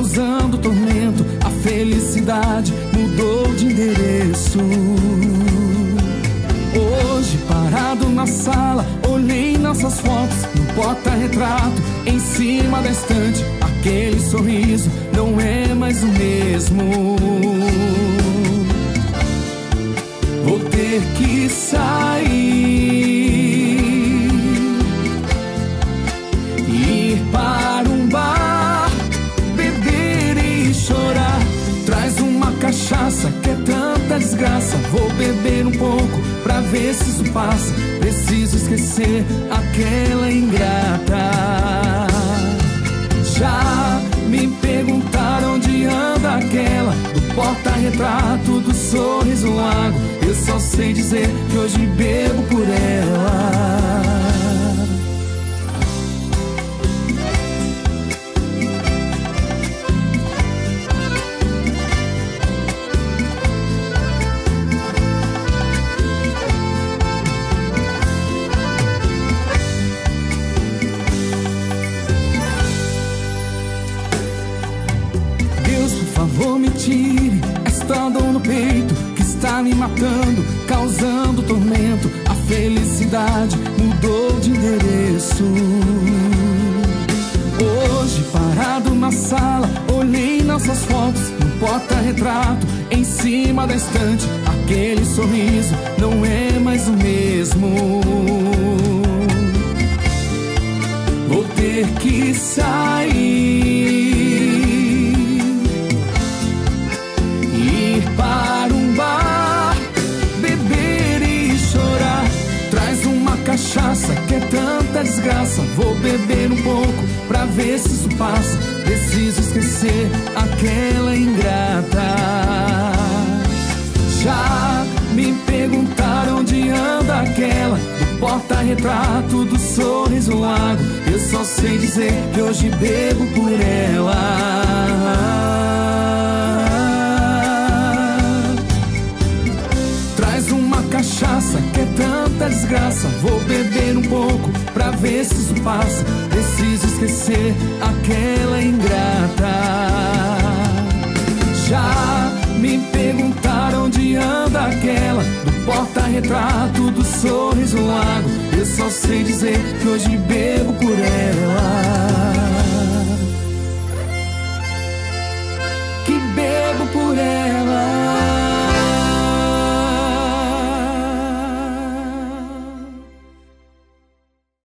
causando tormento. A felicidade mudou de endereço. Hoje, parado na sala, olhei nossas fotos no porta-retrato. Em cima da estante, aquele sorriso não é mais o mesmo. Vou ter que sair, ir para um bar, beber e chorar. Traz uma cachaça que é tanta desgraça. Vou beber um pouco pra ver se isso passa. Preciso esquecer aquela ingrata. Já me perguntaram onde anda aquela do porta-retrato do sorriso largo. Eu só sei dizer que hoje bebo por ela. Por favor, me tire esta dor no peito que está me matando, causando tormento. A felicidade mudou de endereço. Hoje, parado na sala, olhei nossas fotos no porta-retrato. Em cima da estante, aquele sorriso não é mais o mesmo. Vou ter que sair, para um bar, beber e chorar. Traz uma cachaça que é tanta desgraça. Vou beber um pouco pra ver se isso passa. Preciso esquecer aquela ingrata. Já me perguntaram onde anda aquela do porta-retrato do sorriso largo. Eu só sei dizer que hoje bebo por ela. Cachaça que é tanta desgraça. Vou beber um pouco pra ver se isso passa. Preciso esquecer aquela ingrata. Já me perguntaram onde anda aquela do porta-retrato do sorriso largo. Eu só sei dizer que hoje bebo por ela.